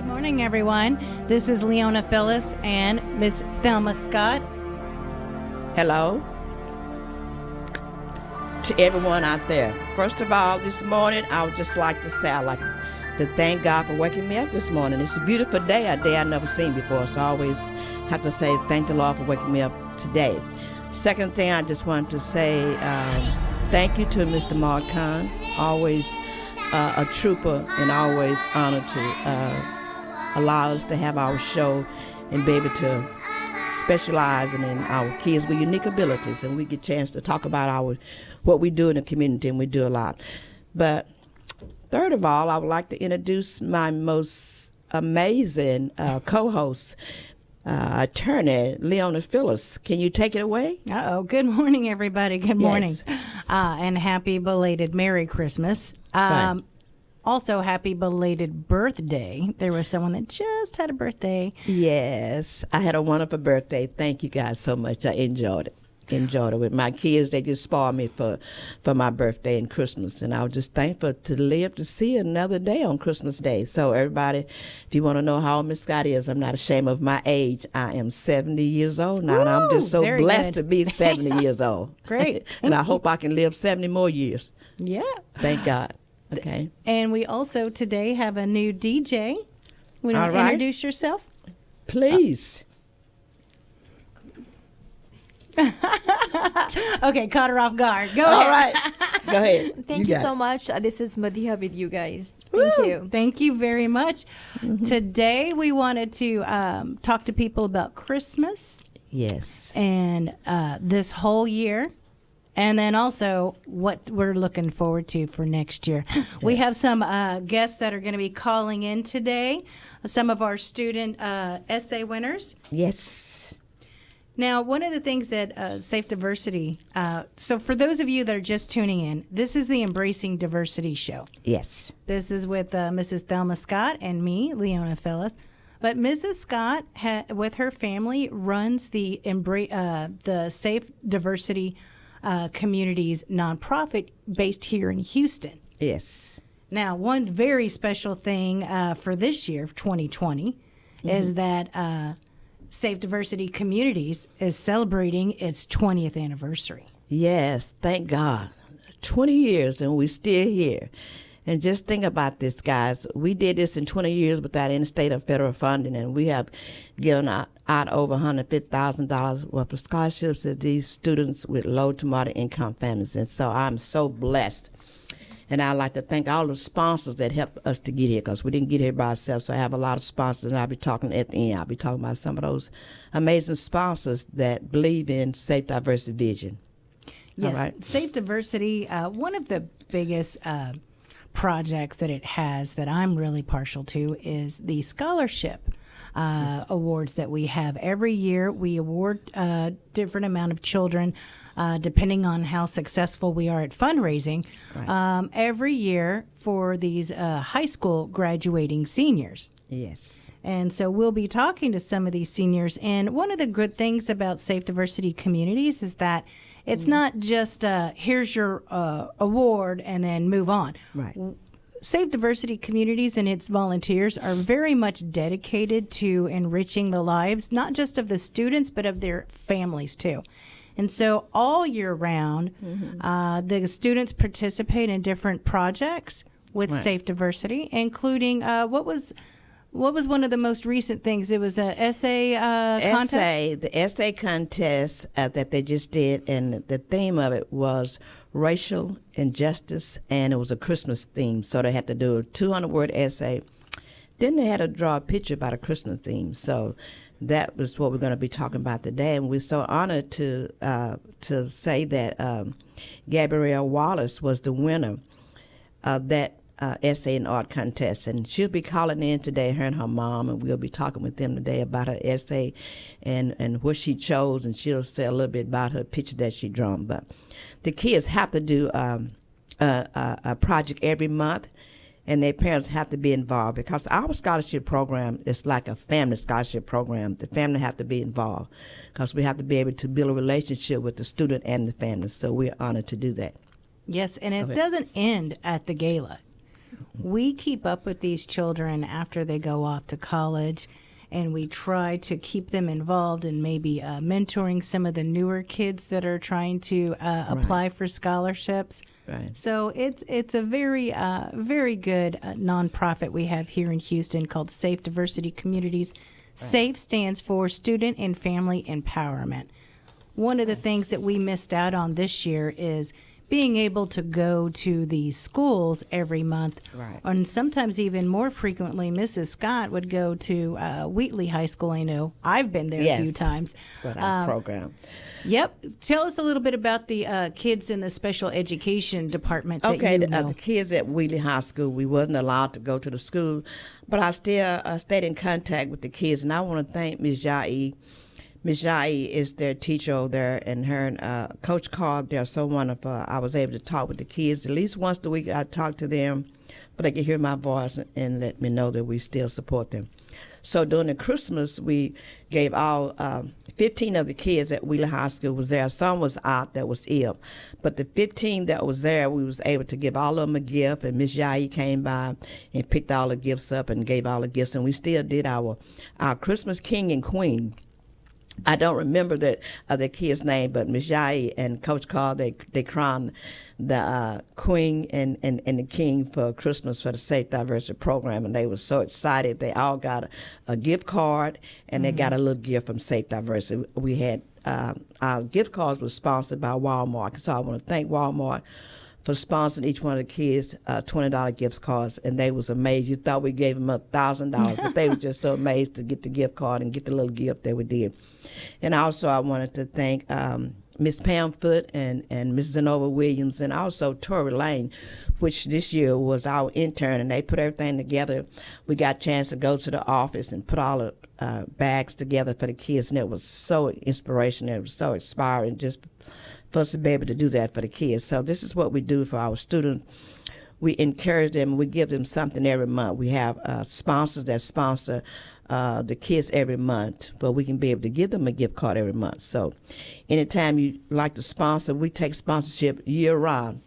Good morning, everyone. This is Leona, Filis, and Miss Thelma Scott. Hello to everyone out there. First of all, this morning, I would just like to say I'd like to thank God for waking me up this morning. It's a beautiful day, a day I've never seen before, so I always have to say thank the Lord for waking me up today. Second thing, I just want to say thank you to Mr. Mark Khan, always a trooper and always honored to allow us to have our show and be able to specialize in our kids with unique abilities, and we get a chance to talk about what we do in the community, and we do a lot. But third of all, I would like to introduce my most amazing co-host, attorney, Leona Filis. Can you take it away? Good morning, everybody. Good morning. Yes. And happy belated Merry Christmas. Right. Also, happy belated birthday. There was someone that just had a birthday. Yes, I had a wonderful birthday. Thank you guys so much. I enjoyed it. With my kids. They just spoiled me for my birthday and Christmas, and I was just thankful to live to see another day on Christmas Day. So everybody, if you want to know how old Miss Scott is, I'm not ashamed of my age. I am 70 years old now, and I'm just so blessed to be 70 years old. Great. And I hope I can live 70 more years. Yeah. Thank God. Okay. And we also today have a new DJ. Want All to right. introduce yourself? Please. Okay, caught her off guard. Go All ahead. right. Go ahead. Thank you got so it. much. This is Madiha with you guys. Thank Woo! you. Thank you very much. Today we wanted to talk to people about Christmas Yes. and this whole year, and then also what we're looking forward to for next year. We have some guests that are going to be calling in today, some of our student essay winners. Yes. Now, one of the things that Safe Diversity, so for those of you that are just tuning in, this is the Embracing Diversity show. Yes. This is with Mrs. Thelma Scott and me, Leona Phyllis. But Mrs. Scott, with her family, runs the Safe Diversity Communities nonprofit based here in Houston. Yes. Now, one very special thing for this year, 2020, is that Safe Diversity Communities is celebrating its 20th anniversary. Yes, thank God. 20 years and we're still here. And just think about this, guys. We did this in 20 years without any state or federal funding, and we have given out over $150,000 worth of scholarships to these students with low to moderate income families. And so I'm so blessed. And I'd like to thank all the sponsors that helped us to get here, because we didn't get here by ourselves. So I have a lot of sponsors, and I'll be talking at the end. I'll be talking about some of those amazing sponsors that believe in Safe Diversity Vision. Yes, All right. Safe Diversity, one of the biggest projects that it has that I'm really partial to is the scholarship awards that we have. Every year we award a different amount of children depending on how successful we are at fundraising, Right. every year for these high school graduating seniors. Yes. And so we'll be talking to some of these seniors. And one of the good things about Safe Diversity Communities is that it's not just here's your award and then move on. Right. Safe Diversity Communities and its volunteers are very much dedicated to enriching the lives, not just of the students, but of their families too. And so all year round, the students participate in different projects with Right. Safe Diversity, including what was one of the most recent things? It was a essay contest. The essay contest that they just did, and the theme of it was racial injustice, and it was a Christmas theme. So they had to do a 200-word essay. Then they had to draw a picture about a Christmas theme. So that was what we're going to be talking about today, and we're so honored to say that Gabrielle Wallace was the winner of that essay and art contest, and she'll be calling in today, her and her mom, and we'll be talking with them today about her essay and what she chose, and she'll say a little bit about her picture that she drawn. But the kids have to do a project every month, and their parents have to be involved, because our scholarship program is like a family scholarship program. The family have to be involved, because we have to be able to build a relationship with the student and the family. So we're honored to do that. Yes, and it Okay. doesn't end at the gala. we keep up with these children after they go off to college, and we try to keep them involved in maybe mentoring some of the newer kids that are trying to apply for scholarships. Right. So it's a very good nonprofit we have here in Houston called Safe Diversity Communities. SAFE stands for Student and Family Empowerment. One of the things that we missed out on this year is being able to go to the schools every month. Right. And sometimes even more frequently, Mrs. Scott would go to Wheatley High School. I know I've been there a few times. What our program. Yep. Tell us a little bit about the kids in the special education department that Okay, you know. the kids at Wheatley High School, we wasn't allowed to go to the school, but I still stayed in contact with the kids, and I want to thank Ms. Yai. Ms. Yai is their teacher over there, and her and Coach Carl, they're so wonderful. I was able to talk with the kids at least once a week. I talk to them, but they can hear my voice and let me know that we still support them. So during the Christmas, we gave all 15 of the kids at Wheeler High School was there. Some was out that was ill, but the 15 that was there, we was able to give all of them a gift. And Miss Yai came by and picked all the gifts up and gave all the gifts. And we still did our Christmas King and Queen. I don't remember the kid's name, but Miss Yai and Coach Carl, they crowned the queen and the king for Christmas for the Safe Diversity program, and they were so excited. They all got a gift card, and they got a little gift from Safe Diversity. We had our gift cards were sponsored by Walmart, so I want to thank Walmart for sponsoring each one of the kids $20 gift cards, and they was amazed. You thought we gave them $1,000, but they were just so amazed to get the gift card and get the little gift that we did. And also I wanted to thank Miss Pam Foote and Mrs. Zenova Williams, and also Tori Lane, which this year was our intern, and they put everything together. We got a chance to go to the office and put all the bags together for the kids, and it was so inspirational. It was so inspiring just for us to be able to do that for the kids. So this is what we do for our students. We encourage them. We give them something every month. We have sponsors that sponsor the kids every month, but we can be able to give them a gift card every month. So anytime you like to sponsor, we take sponsorship year-round.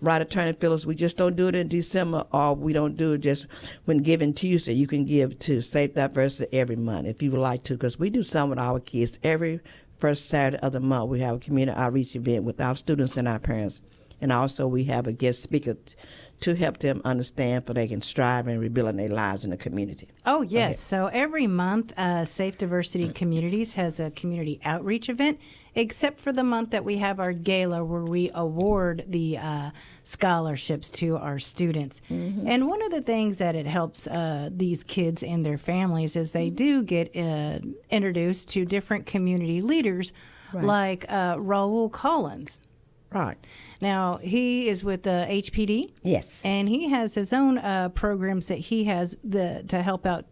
Right, Attorney Filis, we just don't do it in December, or we don't do it just when Giving Tuesday. You can give to Safe Diversity every month if you would like to, because we do some with our kids every first Saturday of the month. We have a community outreach event with our students and our parents. And also we have a guest speaker to help them understand so they can strive in rebuilding their lives in the community. Oh, yes. So every month, Safe Diversity Communities has a community outreach event, except for the month that we have our gala where we award the scholarships to our students. Mm-hmm. And one of the things that it helps these kids and their families is they do get introduced to different community leaders, right, like Raul Collins. Right. Now, he is with the HPD. Yes. And he has his own programs that he has to help out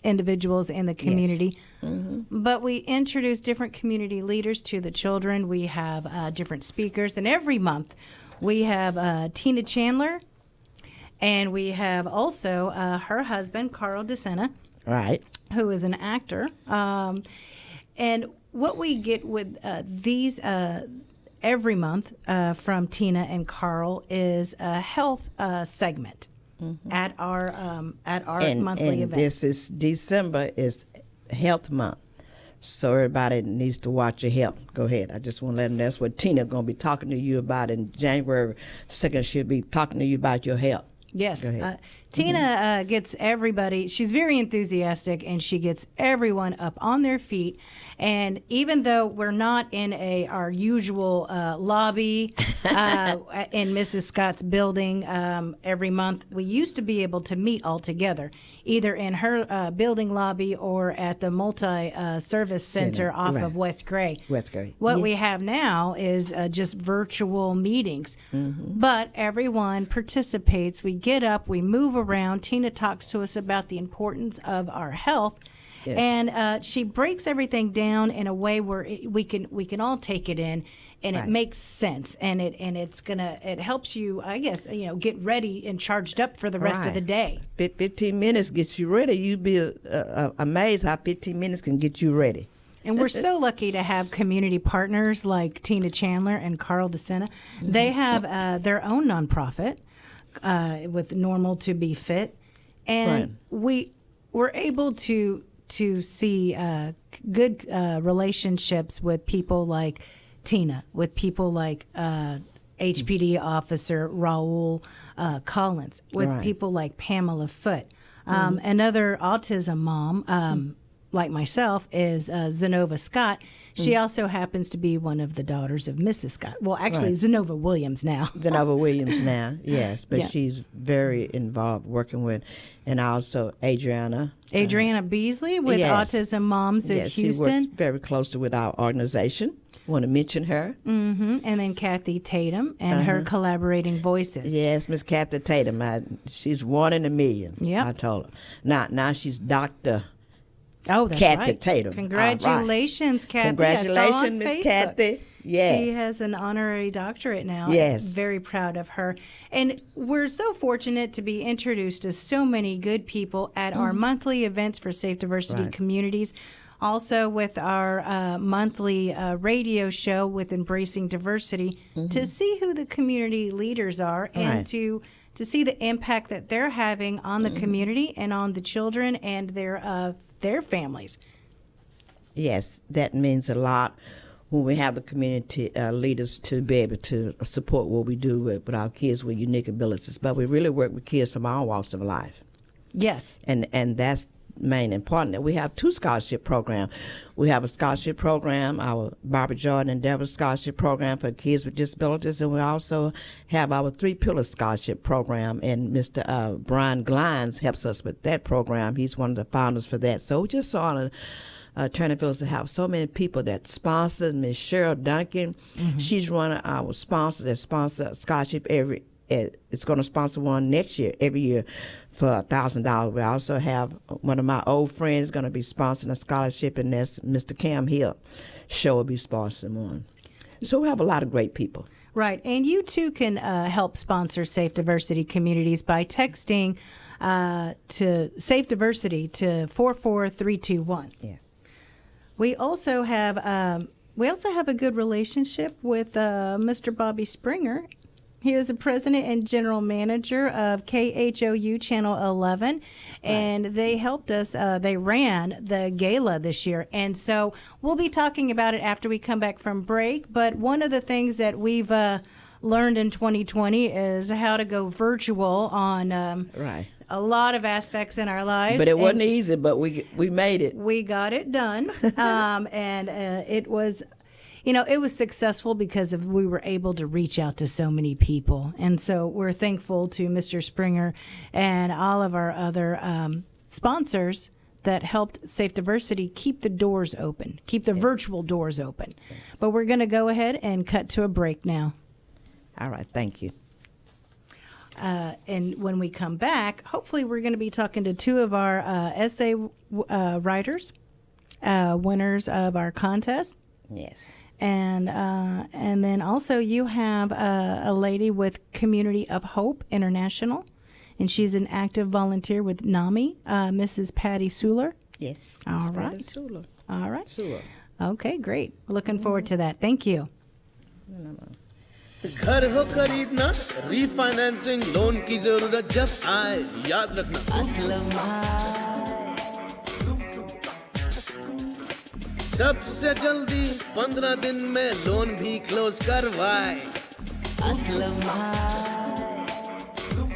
individuals in the community. Yes. Mm-hmm. But we introduce different community leaders to the children. We have different speakers. And every month we have Tina Chandler. And we have also her husband, Carl DeSena. Right. Who is an actor. And what we get with these every month from Tina and Carl is a health segment, mm-hmm, at our monthly event. This is December is Health Month, so everybody needs to watch your health. Go ahead. I just want to let them. That's what Tina going to be talking to you about in January 2nd. She'll be talking to you about your health. Yes. Tina gets everybody, she's very enthusiastic, and she gets everyone up on their feet. And even though we're not in our usual lobby in Mrs. Scott's building every month, we used to be able to meet all together, either in her building lobby or at the multi-service center off of West Gray. West Gray. What we have now is just virtual meetings. Mm-hmm. But everyone participates. We get up, we move around. Tina talks to us about the importance of our health. Yeah. And she breaks everything down in a way where we can all take it in, and it makes sense, and it helps you, I guess, get ready and charged up for the rest of the day. 15 minutes gets you ready. You'd be amazed how 15 minutes can get you ready. And we're so lucky to have community partners like Tina Chandler and Carl DeSena. Mm-hmm. They have their own nonprofit with normal to be fit, and we were able to see good relationships with people like Tina, with people like HPD officer Raul Collins, with people like Pamela Foote. Another autism mom, like myself, is Zenova Scott. She also happens to be one of the daughters of Mrs. Scott. Well, actually, Zenova Williams now. Zenova Williams now, yes. But Yeah. she's very involved working with, and also Adriana. Adriana Beasley with Yes. Autism Moms of Yes, she Houston. works very closely with our organization. Want to mention her? And then Kathy Tatum and her collaborating voices. Yes, Miss Kathy Tatum. She's one in a million. Yep. I told her. Now she's Dr. Oh, that's Kathy right. Tatum. Congratulations, Kathy. Congratulations, I saw on Miss Facebook. Kathy. Yes. She has an honorary doctorate now. Yes. Very proud of her. And we're so fortunate to be introduced to so many good people at our monthly events for safe diversity communities. Also with our monthly radio show with Embracing Diversity to see who the community leaders are and to see the impact that they're having on the community and on the children and their families. Yes, that means a lot when we have the community leaders to be able to support what we do with our kids with unique abilities. But we really work with kids from all walks of life. Yes. And that's main important. We have 2 scholarship programs. We have a scholarship program, our Barbara Jordan Endeavor Scholarship Program for kids with disabilities, and we also have our 3 Pillar Scholarship Program, and Mr. Brian Glines helps us with that program. He's one of the founders for that. So we just saw Turner Filis to have so many people that sponsor. Ms. Cheryl Duncan, she's one of our sponsors that sponsor a scholarship it's going to sponsor one next year, every year, for $1,000. We also have one of my old friends going to be sponsoring a scholarship, and that's Mr. Cam Hill. Show will be sponsoring one. So we have a lot of great people. Right. And you too can help sponsor Safe Diversity Communities by texting to Safe Diversity to 44321. Yeah. We also have a good relationship with Mr. Bobby Springer. He is the president and general manager of KHOU Channel 11, and they helped us. They ran the gala this year, and so we'll be talking about it after we come back from break. But one of the things that we've learned in 2020 is how to go virtual on a lot of aspects in our lives. But it wasn't easy, but we made it. We got it done, and it was. It was successful because we were able to reach out to so many people. And so we're thankful to Mr. Springer and all of our other sponsors that helped Safe Diversity keep the doors open, keep the virtual doors open. But we're going to go ahead and cut to a break now. All right, thank you. And when we come back, hopefully we're going to be talking to 2 of our essay writers, winners of our contest. Yes. And then also you have a lady with Community of Hope International, and she's an active volunteer with NAMI, Mrs. Patty Suler. Yes. All right. Sula. All right. Sula. Okay, great. Looking forward to that. Thank you. घर हो खरीदना refinancing loan की जरूरत जब आए याद रखना सबसे जल्दी 15 दिन में लोन भी क्लोज करवाए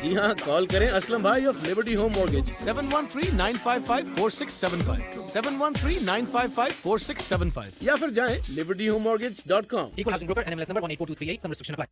जी हाँ कॉल करें असलम भाई ऑफ लिबर्टी होम मॉर्गेज 7139554675 7139554675 या फिर जाएं libertyhomemortgage.com Equal housing broker NMLS number 184238. Some restriction apply.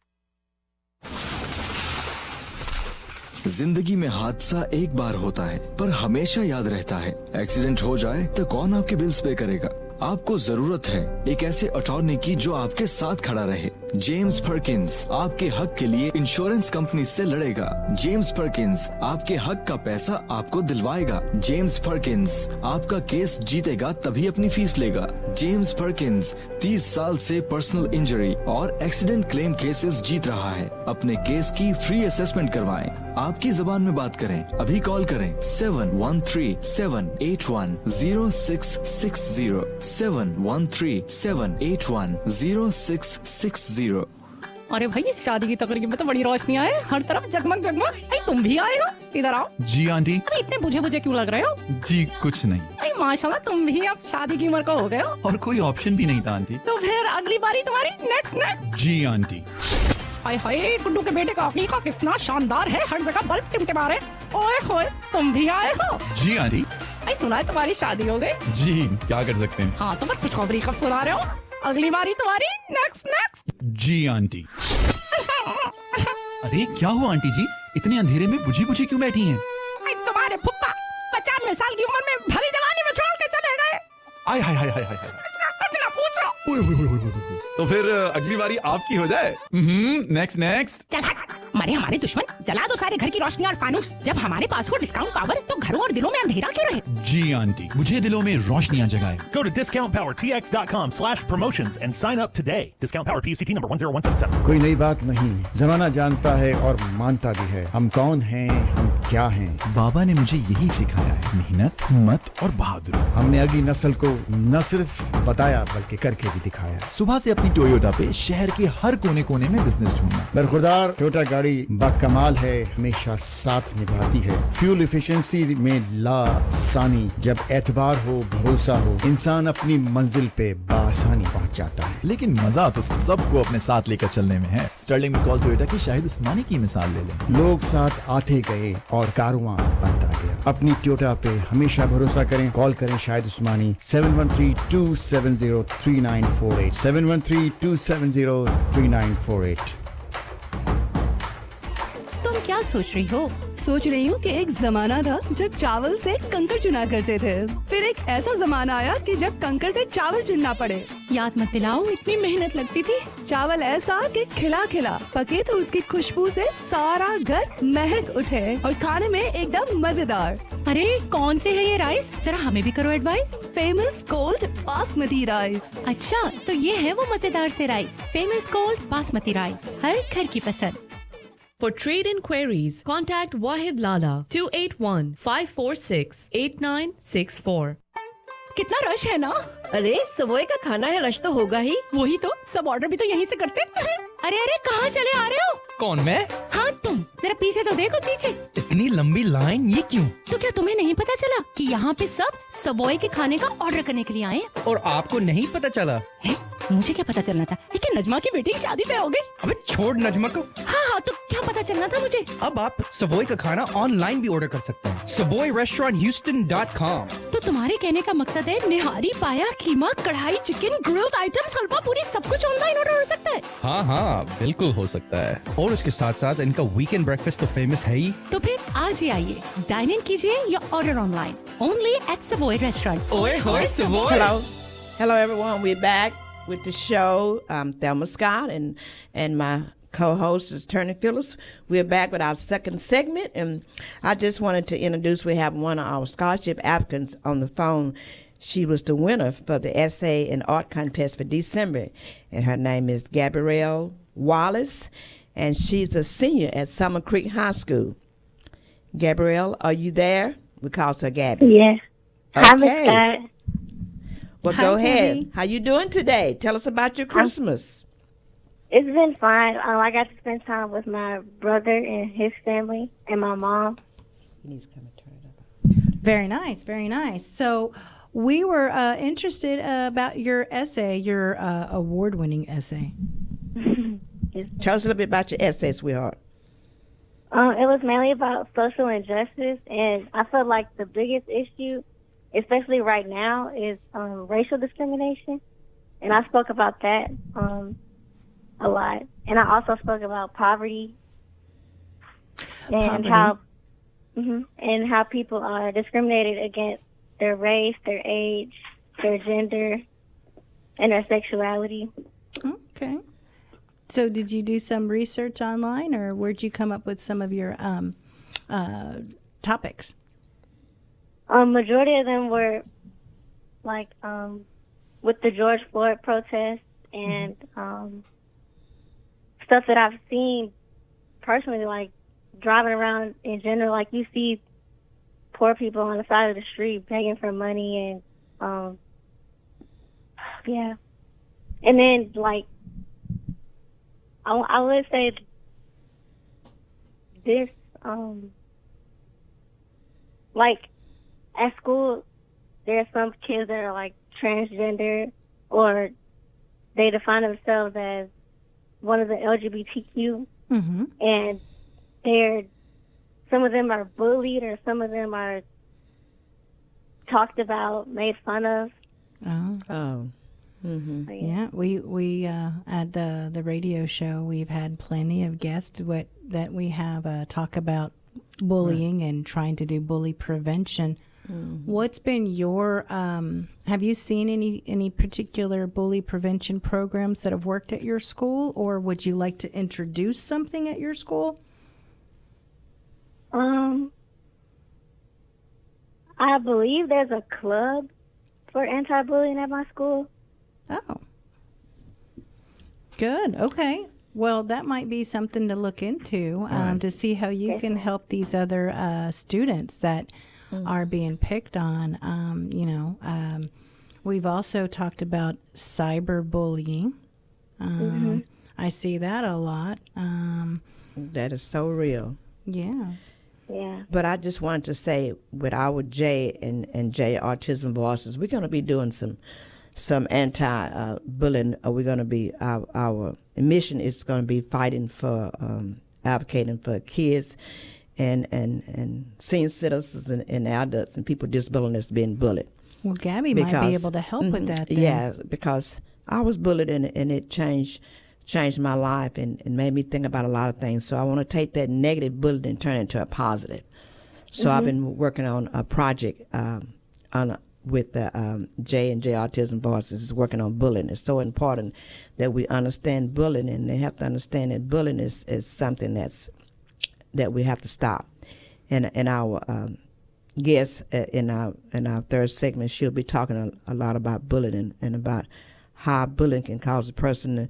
जिंदगी में हादसा एक बार होता है पर हमेशा याद रहता है। एक्सीडेंट हो जाए तो कौन आपके बिल्स पे करेगा? आपको जरूरत है एक ऐसे अटॉर्नी की जो आपके साथ खड़ा रहे। जेम्स पर्किंस आपके हक के लिए इंश्योरेंस कंपनी से लड़ेगा। जेम्स पर्किंस आपके हक का पैसा आपको दिलवाएगा। जेम्स पर्किंस आपका केस जीतेगा तभी अपनी फीस लेगा। जेम्स पर्किंस 30 साल से पर्सनल इंजरी और एक्सीडेंट क्लेम केसेस जीत रहा है। अपने केस की फ्री असेसमेंट करवाएं। आपकी जुबान में बात करें। अभी कॉल करें 713-781-0660 713-781-0660 अरे भाई इस शादी की तकरीब में तो बड़ी रोशनियां हैं, हर तरफ जगमग जगमग। भाई तुम भी आए हो, इधर आओ। जी आंटी। अरे इतने बुझे बुझे क्यों लग रहे हो? जी कुछ नहीं। भाई माशाल्लाह तुम भी अब शादी की उम्र का हो गए हो। और कोई ऑप्शन भी नहीं था आंटी। तो फिर अगली बारी तुम्हारी नेक्स्ट। जी आंटी। हाय हाय, गुड्डू के बेटे का अकीका कितना शानदार है, हर जगह बल्ब टिमटिमा रहे। ओए होए, तुम भी आए हो? जी आंटी। भाई सुना है तुम्हारी शादी हो गई। जी क्या कर सकते हैं। हाँ तो फिर खुशखबरी कब सुना रहे हो? अगली बारी तुम्हारी नेक्स्ट। जी आंटी। अरे क्या हुआ आंटी जी, इतने अंधेरे में बुझी बुझी क्यों बैठी हैं? भाई तुम्हारे फुप्पा 95 साल की उम्र में भरी जवानी में छोड़ के चले गए। आय हाय हाय हाय हाय। इसका कुछ ना पूछो। ओए, ओए, ओए, ओए, ओए। तो फिर अगली बारी आपकी हो जाए। नेक्स्ट। चल हट, मरे हमारे दुश्मन, जला दो सारे घर की रोशनी और फानूस। जब हमारे पास हो डिस्काउंट पावर तो घरों और दिलों में अंधेरा क्यों रहे? जी आंटी, मुझे दिलों में रोशनियां जगाए। Go to discountpowertx.com/promotions and sign up today. Discount Power PUCT number 10177. कोई नई बात नहीं, जमाना जानता है और मानता भी है हम कौन हैं, हम क्या हैं। बाबा ने मुझे यही सिखाया है, मेहनत, हिम्मत और बहादुरी। हमने अगली नस्ल को न सिर्फ बताया बल्कि करके भी दिखाया। सुबह से अपनी टोयोटा पे शहर के हर कोने कोने में बिजनेस ढूंढना। बरखुरदार टोयोटा गाड़ी बाकमाल है, हमेशा साथ निभाती है। फ्यूल एफिशिएंसी में लासानी, जब एतबार हो, भरोसा हो, इंसान अपनी मंजिल पे बासानी पहुंच जाता है। लेकिन मजा तो सबको अपने साथ लेकर चलने में है। स्टर्लिंग मैकॉल टोयोटा की शाहिद उस्मानी की मिसाल ले लें। लोग साथ आते गए और कारवां बनता गया। अपनी टोयोटा पे हमेशा भरोसा करें। कॉल करें शाहिद उस्मानी 713-270-3948 713-270-3948। तुम क्या सोच रही हो? सोच रही हूँ कि एक जमाना था जब चावल से कंकर चुना करते थे। फिर एक ऐसा जमाना आया कि जब कंकर से चावल चुनना पड़े। याद मत दिलाओ, इतनी मेहनत लगती थी। चावल ऐसा कि खिला खिला पके तो उसकी खुशबू से सारा घर महक उठे और खाने में एकदम मजेदार। अरे कौन से है ये राइस? जरा हमें भी करो advice. Famous gold basmati rice. अच्छा तो ये है वो मजेदार से rice, famous gold basmati rice, हर घर की पसंद। For trade inquiries, contact Wahid Lala 281-546-8964. कितना रश है ना? अरे सबोए का खाना है, रश तो होगा ही। वही तो, सब ऑर्डर भी तो यहीं से करते। अरे अरे कहाँ चले आ रहे हो? कौन, मैं? हाँ तुम, जरा पीछे तो देखो पीछे। इतनी लंबी लाइन, ये क्यों? तो क्या तुम्हें नहीं पता चला कि यहाँ पे सब सबोए के खाने का ऑर्डर करने के लिए आए? और आपको नहीं पता चला? है? मुझे क्या पता चलना था? लेकिन नजमा की बेटी की शादी तय हो गई। अबे छोड़ नजमा को। हाँ तो क्या पता चलना था मुझे? अब आप सबोय का खाना ऑनलाइन भी ऑर्डर कर सकते हैं। SavoyRestaurantHouston.com। तो तुम्हारे कहने का मकसद है निहारी, पाया, कीमा, कढ़ाई, चिकन, ग्रिल्ड आइटम्स, हलवा पूरी सब कुछ ऑनलाइन ऑर्डर हो सकता है? हाँ बिल्कुल हो सकता है। और उसके साथ साथ इनका वीकेंड ब्रेकफास्ट तो फेमस है ही। तो फिर आज ही आइए, डाइन इन कीजिए या order online, only at Savoy restaurant. ओए होए सवोय। Hello everyone. We're back with the show. I'm Thelma Scott and my co-host is Filis. We're back with our second segment, and I just wanted to introduce, we have one of our scholarship applicants on the phone. She was the winner for the essay and art contest for December, and her name is Gabrielle Wallace, and she's a senior at Summer Creek High School. Gabrielle, are you there? We call her Gabby. Yes. Okay. Hi, Well, Hi, go ahead. Gabby. How you doing today? Tell us about your Christmas. It's been fine. I got to spend time with my brother and his family and my mom. He's coming. Turn it up. Very nice, very nice. So we were interested about your essay, your award-winning essay. Tell us a little bit about your essay, sweetheart. It was mainly about social injustice, and I felt like the biggest issue, especially right now, is racial discrimination. And I spoke about that a lot. And I also spoke about poverty and how people are discriminated against their race, their age, their gender, and their sexuality. Okay. So did you do some research online, or where'd you come up with some of your topics? Majority of them were like with the George Floyd protests and stuff that I've seen personally, like driving around in general. Like you see poor people on the side of the street begging for money, and yeah. And then like I would say this, like at school, there are some kids that are like transgender, or they define themselves as one of the LGBTQ, and some of them are bullied, or some of them are talked about, made fun of. Oh. Yeah, we at the radio show, we've had plenty of guests that we have talk about bullying and trying to do bully prevention. What's been your have you seen any particular bully prevention programs that have worked at your school, or would you like to introduce something at your school? I believe there's a club for anti-bullying at my school. Oh, good. Okay. Well, that might be something to look into to see how you can help these other students that are being picked on. We've also talked about cyberbullying. I see that a lot. That is so real. Yeah. Yeah. But I just wanted to say, with our J and J Autism Voices, we're going to be doing some anti-bullying. We're going to be our mission is going to be fighting for advocating for kids and senior citizens and adults and people with disabilities that's being bullied. Well, Gabby might be able to help with that. Then. Yeah, because I was bullied and it changed my life and made me think about a lot of things. So I want to take that negative bullying and turn it into a positive. So I've been working on a project with the J and J Autism Voices, is working on bullying. It's so important that we understand bullying, and they have to understand that bullying is something that we have to stop. And our guest in our third segment, she'll be talking a lot about bullying and about how bullying can cause a person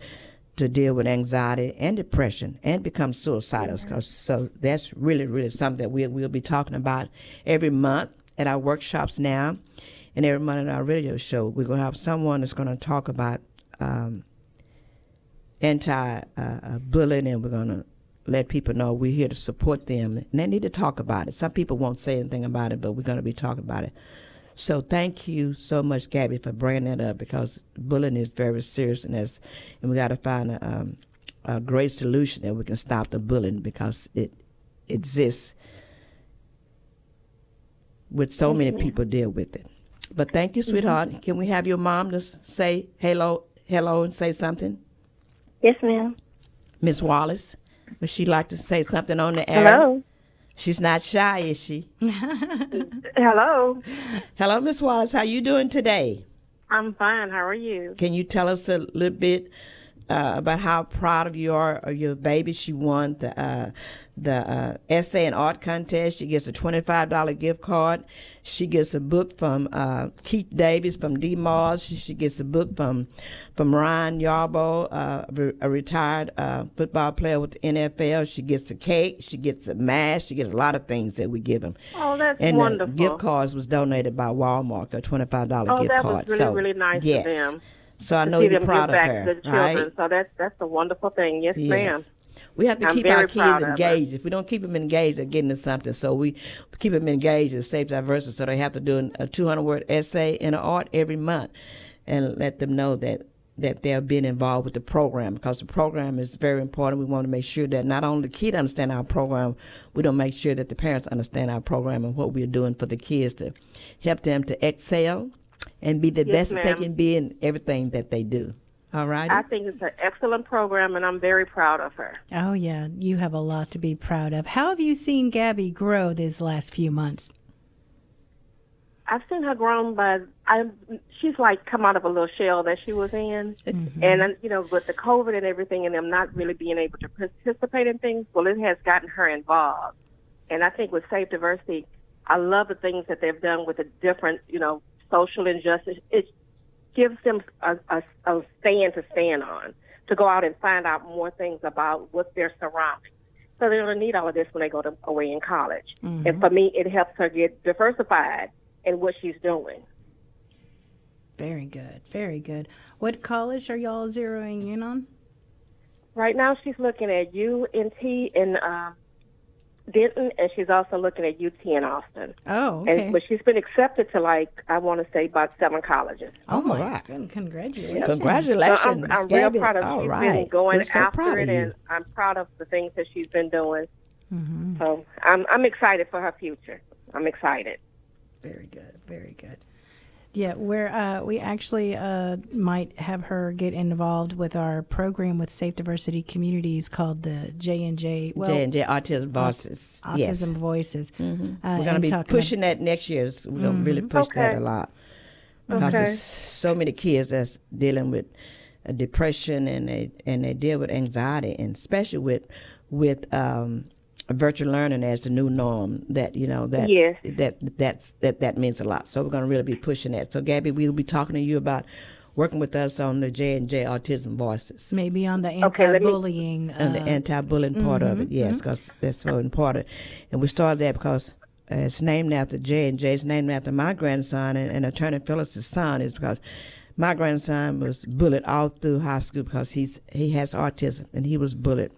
to deal with anxiety and depression and become suicidal. So that's really, really something that we'll be talking about every month at our workshops now, and every month at our radio show. We're going to have someone that's going to talk about anti-bullying, and we're going to let people know we're here to support them, and they need to talk about it. Some people won't say anything about it, but we're going to be talking about it. So thank you so much, Gabby, for bringing that up, because bullying is very serious, and we got to find a great solution that we can stop the bullying, because it exists with so many people deal with it. But thank you, sweetheart. Can we have your mom to say hello and say something? Yes, ma'am. Miss Wallace, would she like to say something on the air? Hello. She's not shy, is she? Hello. Hello, Miss Wallace. How you doing today? I'm fine. How are you? Can you tell us a little bit about how proud you are of your baby? She won the essay and art contest. She gets a $25 gift card. She gets a book from Keith Davis from D-Mars. She gets a book from Ryan Yarbo, a retired football player with the NFL. She gets a cake. She gets a mask. She gets a lot of things that we give them. Oh, that's and wonderful. And the gift cards was donated by Walmart, a $25 gift card. Oh, that was really, really nice yes. of them. So I know you're proud of back her, to the children. right? So that's a wonderful thing. Yes, ma'am. We have to I'm keep our very kids proud of her. engaged. If we don't keep them engaged, they're getting into something. So we keep them engaged at Safe Diversity. So they have to do a 200-word essay in art every month, and let them know that they're being involved with the program, because the program is very important. We want to make sure that not only the kids understand our program, we don't make sure that the parents understand our program and what we're doing for the kids to help them to excel and be the best that they can be in everything that they do. All right. I think it's an excellent program, and I'm very proud of her. Oh, yeah. You have a lot to be proud of. How have you seen Gabby grow these last few months? I've seen her grown, but she's like come out of a little shell that she was in. Mm-hmm. And, with the COVID and everything and them not really being able to participate in things, well, it has gotten her involved. And I think with Safe Diversity, I love the things that they've done with the different, social injustice. It gives them a stand to stand on, to go out and find out more things about what their surroundings. So they don't need all of this when they go away in college. Mm-hmm. And for me, it helps her get diversified in what she's doing. Very good. Very good. What college are y'all zeroing in on? Right now, she's looking at UNT in Denton, and she's also looking at UT in Austin. Oh, okay. But she's been accepted to, like, I want to say about 7 colleges. Oh, my right. God. Congratulations. Yeah. Congratulations, So Miss I'm real Gabby. proud of All she's right. been going We're so after proud it, of you. and I'm proud of the things that she's been doing. Mm-hmm. So I'm excited for her future. I'm excited. Very good. Very good. Yeah, we actually might have her get involved with our program with Safe Diversity Communities called the J&J. J&J Autism Voices. Autism Yes. Voices. We're going to be pushing that next year. So we're going to really push that a lot. Because there's so many kids that's dealing with depression and they deal with anxiety, and especially with virtual learning as the new norm. That that means a lot. So we're going to really be pushing that. So Gabby, we'll be talking to you about working with us on the J&J Autism Voices. Maybe on the anti-bullying. And the anti-bullying part of it, yes, because that's so important. And we started that because it's named after J&J. It's named after my grandson and Attorney Filis' son, is because my grandson was bullied all through high school because he has autism, and he was bullied.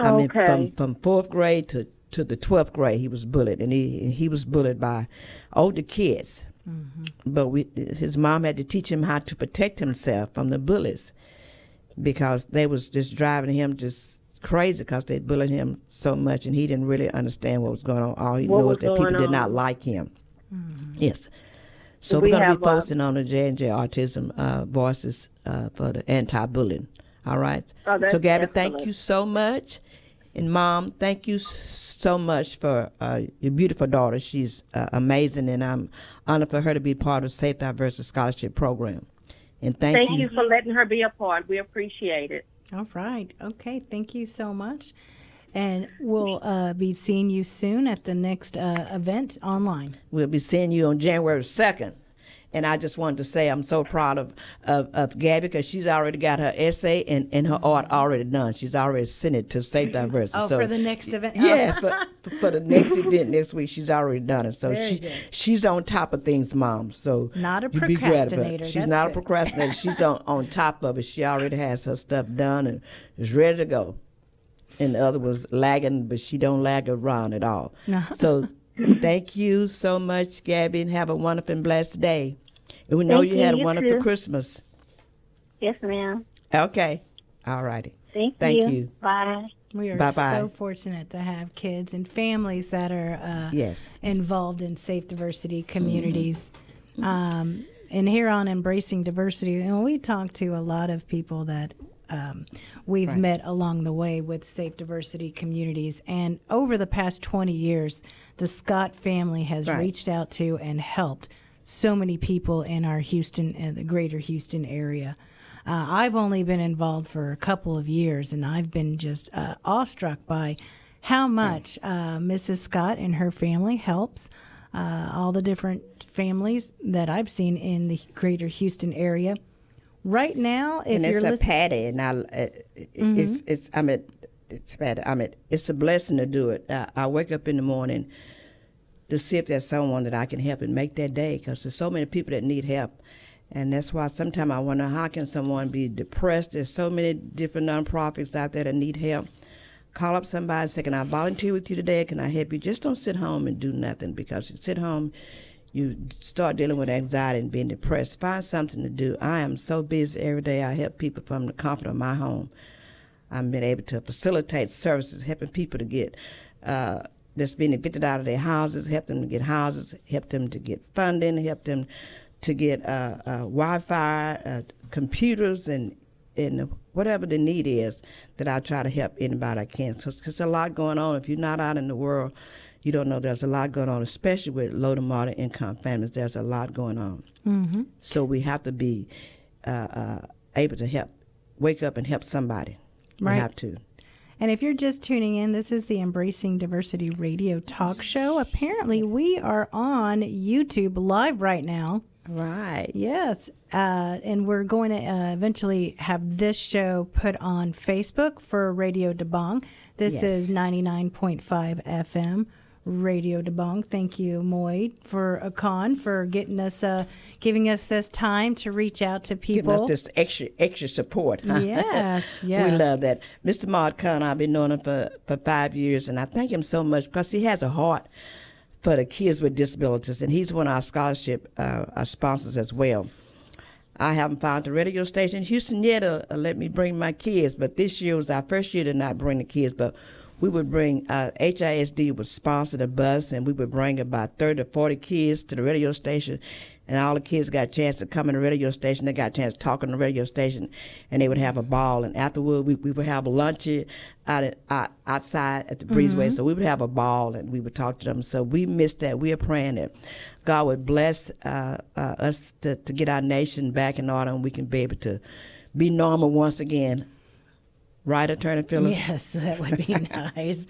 I mean, from 4th grade to the 12th grade, he was bullied, and he was bullied by older kids. Mm-hmm. But his mom had to teach him how to protect himself from the bullies, because they was just driving him just crazy because they bullied him so much, and he didn't really understand what was going on. All he knew was that people did not like him. Mm-hmm. Yes. So we're going to be posting on the J&J Autism Voices for the anti-bullying. All right. Oh, so, Gabby, excellent. thank you so much. And, Mom, thank you so much for your beautiful daughter. She's amazing, and I'm honored for her to be part of Safe Diversity Scholarship Program. And thank you for letting her be a part. We appreciate it. All right. Okay. Thank you so much. And we'll be seeing you soon at the next event online. We'll be seeing you on January 2nd. And I just wanted to say I'm so proud of Gabby, because she's already got her essay and her art already done. She's already sent it to Safe Diversity. Oh, so, for the next event? Yes, for the next event next week, she's already done it. So she's on top of things, Mom. So not a you be glad of her. procrastinator. She's not a procrastinator. She's on top of it. She already has her stuff done and is ready to go. And the other was lagging, but she don't lag around at all. No. So thank you so much, Gabby, and have a wonderful and blessed day. And we know you had a wonderful Christmas. Yes, ma'am. Okay. All righty. Thank you. Bye. We are so fortunate to have kids and families that are involved in safe diversity communities. Mm-hmm. And here on Embracing Diversity, we talk to a lot of people that we've met along the way with safe diversity communities. And over the past 20 years, the Scott family has reached out to and helped so many people in our Houston and the greater Houston area. I've only been involved for a couple of years, and I've been just awestruck by how much Mrs. Scott and her family helps all the different families that I've seen in the greater Houston area. Right now, if you're listening, Patty, and it's a blessing to do it. I wake up in the morning to see if there's someone that I can help and make that day, because there's so many people that need help. And that's why sometimes I wonder, how can someone be depressed? There's so many different nonprofits out there that need help. Call up somebody and say, can I volunteer with you today? Can I help you? Just don't sit home and do nothing, because you sit home, you start dealing with anxiety and being depressed. Find something to do. I am so busy every day. I help people from the comfort of my home. I've been able to facilitate services, helping people to get that's been evicted out of their houses, help them to get houses, help them to get funding, help them to get Wi-Fi, computers, and whatever the need is, that I try to help anybody I can. So there's a lot going on. If you're not out in the world, you don't know there's a lot going on, especially with low to moderate income families. There's a lot going on. Mm-hmm. So we have to be able to wake up and help somebody. We have to. And if you're just tuning in, this is the Embracing Diversity Radio Talk Show. Apparently, we are on YouTube live right now. Right. Yes. And we're going to eventually have this show put on Facebook for Radio Debong. This is 99.5 FM Radio DeBong. Thank you, Moy, for for giving us this time to reach out to people. Giving us this extra support. Huh? Yes, yes. We love that. Mr. Maud Khan, I've been knowing him for 5 years, and I thank him so much because he has a heart for the kids with disabilities, and he's one of our scholarship our sponsors as well. I haven't found a radio station in Houston yet to let me bring my kids, but this year was our first year to not bring the kids, but we would bring, HISD would sponsor the bus, and we would bring about 30 to 40 kids to the radio station, and all the kids got a chance to come in the radio station. They got a chance to talk on the radio station, and they would have a ball. And afterward, we would have a lunch outside at the breezeway, so we would have a ball, and we would talk to them. So we missed that. We are praying that God would bless us to get our nation back in order, and we can be able to be normal once again. Right, Attorney Filis? Yes, that would be nice.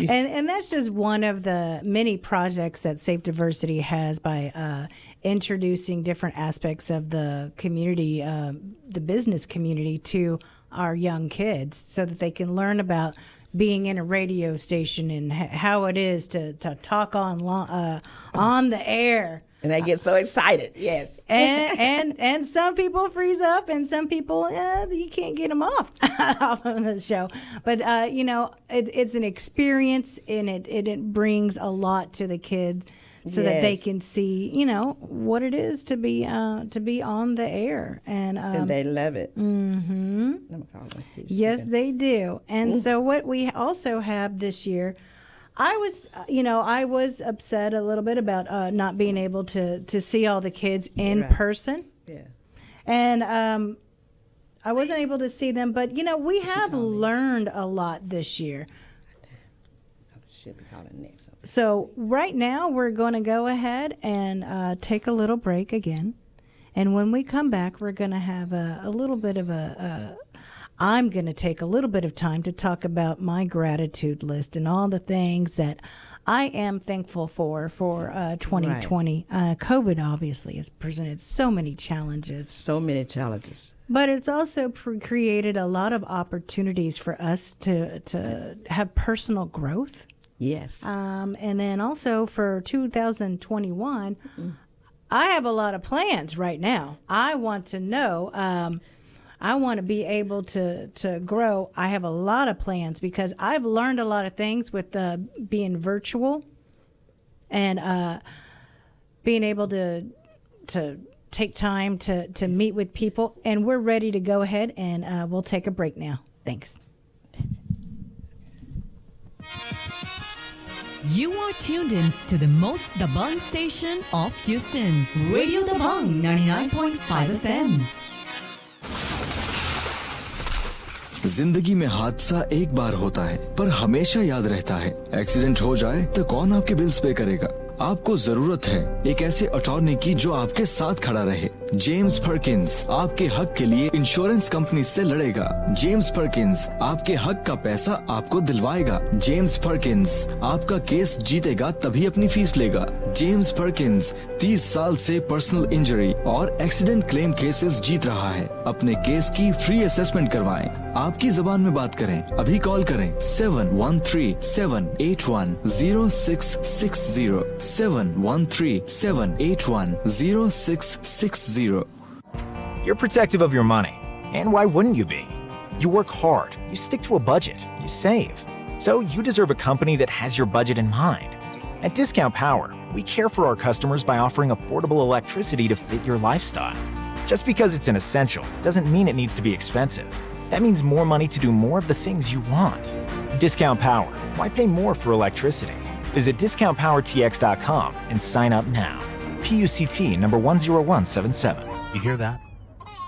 And that's just one of the many projects that Safe Diversity has by introducing different aspects of the community, the business community, to our young kids so that they can learn about being in a radio station and how it is to talk on the air. And they get so excited, yes. And some people freeze up, and some people, you can't get them off of the show. But, it's an experience, and it brings a lot to the kids so that they can see, what it is to be on the air. And they love it. Mm-hmm. Yes, they do. And so what we also have this year, I was upset a little bit about not being able to see all the kids in person. Yeah. And I wasn't able to see them, but we have learned a lot this year. Should be calling next. So right now we're going to go ahead and take a little break again. And when we come back, we're going to have a little bit of I'm going to take a little bit of time to talk about my gratitude list and all the things that I am thankful for 2020. Right. COVID obviously has presented so many challenges. So many challenges. But it's also created a lot of opportunities for us to have personal growth. Yes. And then also for 2021, I have a lot of plans right now. I want to know... I want to be able to grow. I have a lot of plans because I've learned a lot of things with being virtual and being able to take time to meet with people. And we're ready to go ahead, and we'll take a break now. Thanks. You are tuned in to the most Dabang station of Houston, Radio Dabang 99.5 FM. जिंदगी में हादसा एक बार होता है, पर हमेशा याद रहता है। एक्सीडेंट हो जाए तो कौन आपके बिल्स पे करेगा? आपको जरूरत है एक ऐसे अटॉर्नी की जो आपके साथ खड़ा रहे। जेम्स पर्किंस आपके हक के लिए इंश्योरेंस कंपनी से लड़ेगा। जेम्स पर्किंस आपके हक का पैसा आपको दिलवाएगा। जेम्स पर्किंस आपका केस जीतेगा तभी अपनी फीस लेगा। जेम्स पर्किंस 30 साल से पर्सनल इंजरी और एक्सीडेंट क्लेम केसेस जीत रहा है। अपने केस की फ्री असेसमेंट करवाएं। आपकी जुबान में बात करें। अभी कॉल करें 713-781-0660 713-781-0660. You're protective of your money, and why wouldn't you be? You work hard, you stick to a budget, you save. So you deserve a company that has your budget in mind. At Discount Power, we care for our customers by offering affordable electricity to fit your lifestyle. Just because it's an essential doesn't mean it needs to be expensive. That means more money to do more of the things you want. Discount Power. Why pay more for electricity? Visit discountpowertx.com and sign up now. PUCT number 10177. You hear that?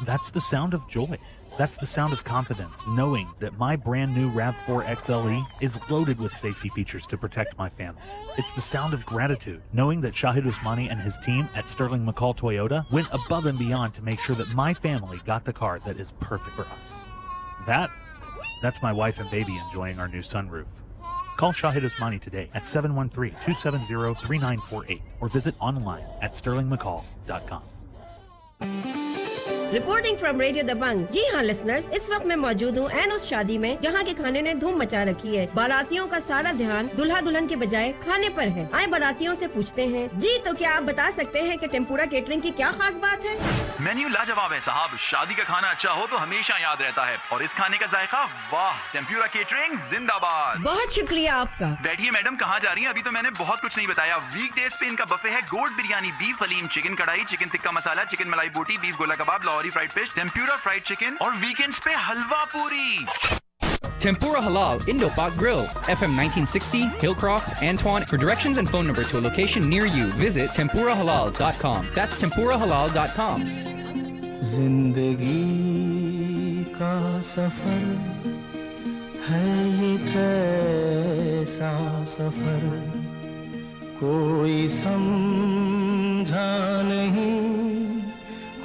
That's the sound of joy. That's the sound of confidence, knowing that my brand new RAV4 XLE is loaded with safety features to protect my family. It's the sound of gratitude, knowing that Shahid Usmani and his team at Sterling McCall Toyota went above and beyond to make sure that my family got the car that is perfect for us. That's my wife and baby enjoying our new sunroof. Call Shahid Usmani today at 713-270-3948 or visit online at sterlingmccall.com. Reporting from radio Dabangg. जी हाँ listeners, इस वक्त मैं मौजूद हूँ N उस शादी में जहाँ के खाने ने धूम मचा रखी है। बारातियों का सारा ध्यान दूल्हा दुल्हन के बजाय खाने पर है। आए बारातियों से पूछते हैं, जी तो क्या आप बता सकते हैं कि टेम्पुरा केटरिंग की क्या खास बात है? मेन्यू लाजवाब है साहब। शादी का खाना अच्छा हो तो हमेशा याद रहता है, और इस खाने का जायका वाह। टेम्पुरा केटरिंग जिंदाबाद। बहुत शुक्रिया आपका। बैठिए मैडम, कहाँ जा रही हैं? अभी तो मैंने बहुत कुछ नहीं बताया। वीकडेज पे इनका बफे है goat biryani, beef haleem, chicken kadai, chicken tikka masala, chicken malai boti, beef gola kebab, Lahori fried fish, tempura fried chicken, और वीकेंड्स पे हलवा पूरी। Tempura Halal Indo-Pak Grills, FM 1960, Hillcroft, Antoine. For directions and phone number to a location near you, visit tempurahalal.com. That's tempurahalal.com. जिंदगी का सफर है ये कैसा सफर, कोई समझा नहीं,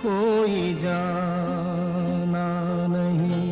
कोई जाना नहीं।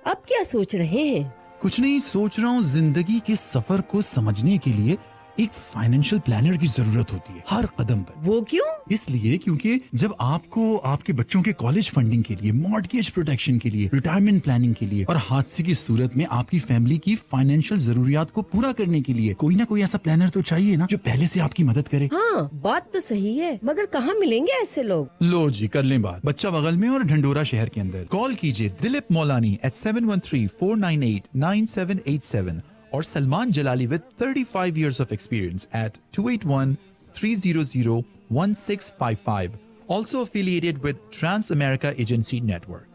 अब क्या सोच रहे हैं? कुछ नहीं, सोच रहा हूँ जिंदगी के सफर को समझने के लिए एक फाइनेंशियल प्लानर की जरूरत होती है हर कदम पर। वो क्यों? इसलिए क्योंकि जब आपको आपके बच्चों के कॉलेज फंडिंग के लिए, मॉर्टगेज प्रोटेक्शन के लिए, रिटायरमेंट प्लानिंग के लिए और हादसे की सूरत में आपकी फैमिली की फाइनेंशियल जरूरियात को पूरा करने के लिए कोई ना कोई ऐसा प्लानर तो चाहिए ना, जो पहले से आपकी मदद करे। हाँ, बात तो सही है, मगर कहाँ मिलेंगे ऐसे लोग? लो जी, कर लें बात। बच्चा बगल में और ढंडोरा शहर के अंदर। कॉल कीजिए दिलीप मौलानी at 713-498-9787 और सलमान जलाली with 35 years of experience at 281-300-1655. Also affiliated with Trans America Agency Network.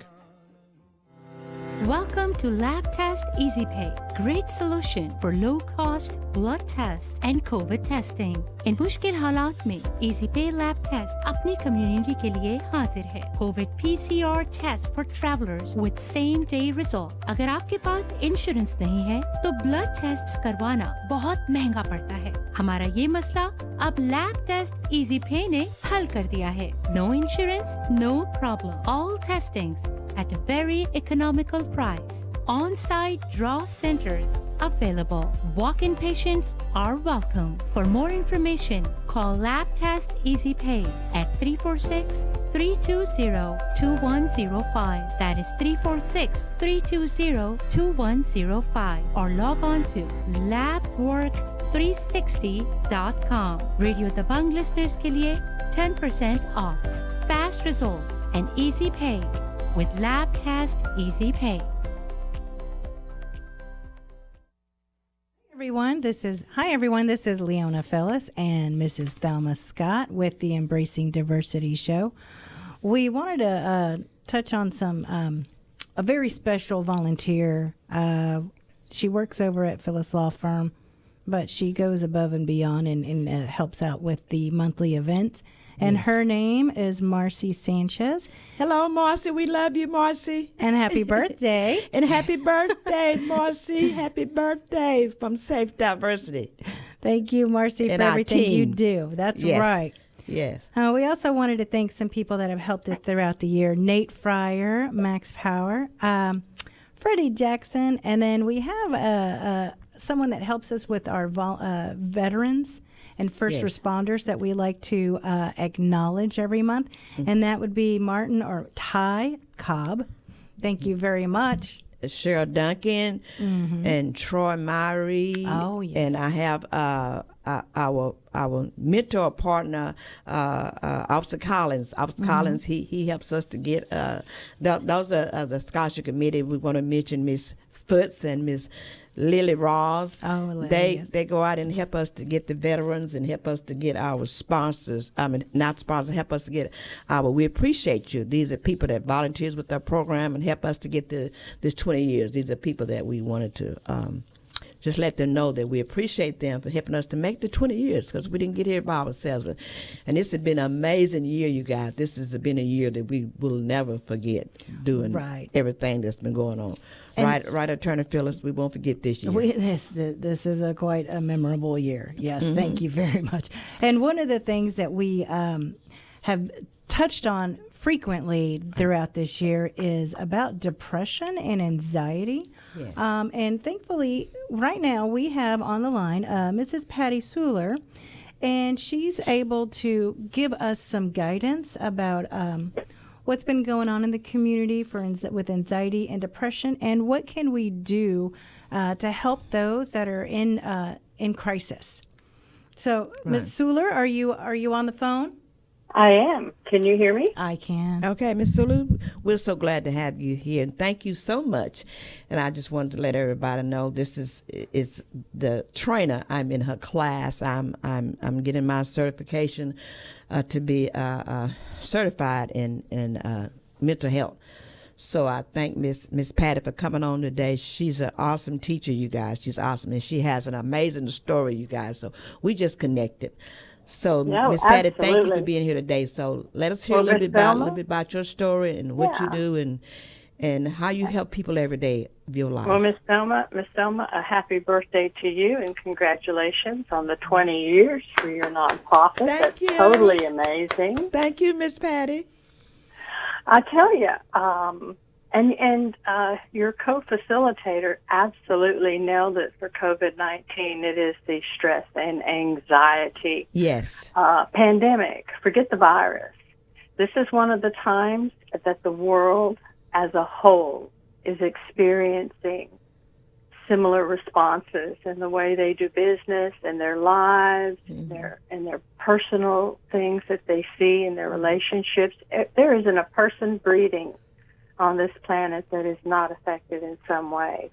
Welcome to Lab Test Easy Pay. Great solution for low-cost blood test and COVID testing. इन मुश्किल हालात में Easy Pay Lab Test अपनी community के लिए हाजिर है। COVID PCR test for travelers with same-day result. अगर आपके पास इंश्योरेंस नहीं है तो ब्लड टेस्ट करवाना बहुत महंगा पड़ता है। हमारा ये मसला अब Lab Test Easy Pay ने हल कर दिया है। No insurance, no problem. All testings at a very economical price. On-site draw centers available. Walk-in patients are welcome. For more information, call Lab Test Easy Pay at 346-320-2105. That is 346-320-2105. Or log on to labwork360.com. Radio Dabang listeners के लिए 10% off. Fast result and easy pay with Lab Test Easy Pay. Hi everyone, this is Leona Filis and Mrs. Thelma Scott with the Embracing Diversity show. We wanted to touch on a very special volunteer. She works over at Filis Law Firm, but she goes above and beyond and helps out with the monthly events. And Yes. her name is Marcy Sanchez. Hello, Marcy. We love you, Marcy. And happy birthday. And happy birthday, Marcy. Happy birthday from Safe Diversity. Thank you, Marcy, And for our everything you team. do. That's Yes. right. Yes. We also wanted to thank some people that have helped us throughout the year. Nate Fryer, Max Power, Freddie Jackson, and then we have someone that helps us with our veterans and first Yes. responders that we like to acknowledge every month. And that would be Martin or Ty Cobb. Thank you very much. Cheryl Duncan and Troy Myrie. Oh, yes. And I have our mentor partner, Officer Collins. Officer Collins, he helps us to get, those are the scholarship committee. We want to mention Miss Foots and Miss Lily Ross. Oh, Lily, they yes. go out and help us to get the veterans and help us to get our sponsors. I mean, not sponsors, help us to get our. We appreciate you. These are people that volunteers with our program and help us to get this 20 years. These are people that we wanted to just let them know that we appreciate them for helping us to make the 20 years because we didn't get here by ourselves. And this has been an amazing year, you guys. This has been a year that we will never forget doing everything that's been going on. And Right, Attorney Phyllis, we won't forget this year. This is quite a memorable year. Yes, thank you very much. And one of the things that we have touched on frequently throughout this year is about depression and anxiety. Yes. And thankfully, right now we have on the line Mrs. Patty Suler, and she's able to give us some guidance about what's been going on in the community with anxiety and depression, and what can we do to help those that are in crisis. So, Ms. Suler, are you on the phone? I am. Can you hear me? I can. Okay, Ms. Sulu, we're so glad to have you here, and thank you so much. And I just wanted to let everybody know this is the trainer. I'm in her class. I'm getting my certification to be certified in mental health. So I thank Miss Patty for coming on today. She's an awesome teacher, you guys. She's awesome, and she has an amazing story, you guys. So we just connected. So, Miss Patty, thank you for being here today. So let us hear a little bit about your story and what you do and how you help people every day of your life. Well, Miss Thelma, a happy birthday to you and congratulations on the 20 years for your nonprofit. Thank you. Totally amazing. Thank you, Miss Patty. I tell you, and your co-facilitator absolutely nailed it for COVID-19. It is the stress and anxiety. Yes. Pandemic. Forget the virus. This is one of the times that the world as a whole is experiencing similar responses in the way they do business and their lives and their personal things that they see in their relationships. There isn't a person breathing on this planet that is not affected in some way.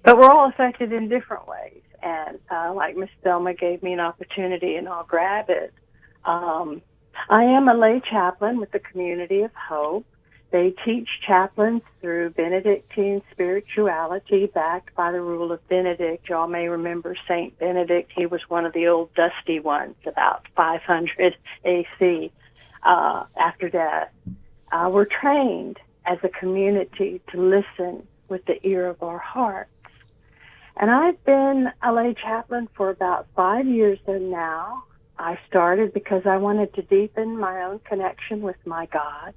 But we're all affected in different ways. And like Miss Thelma gave me an opportunity, and I'll grab it. I am a lay chaplain with the Community of Hope. They teach chaplains through Benedictine spirituality backed by the rule of Benedict. Y'all may remember Saint Benedict. He was one of the old dusty ones, about 500 AC after death. We're trained as a community to listen with the ear of our hearts. And I've been a lay chaplain for about 5 years now. I started because I wanted to deepen my own connection with my God.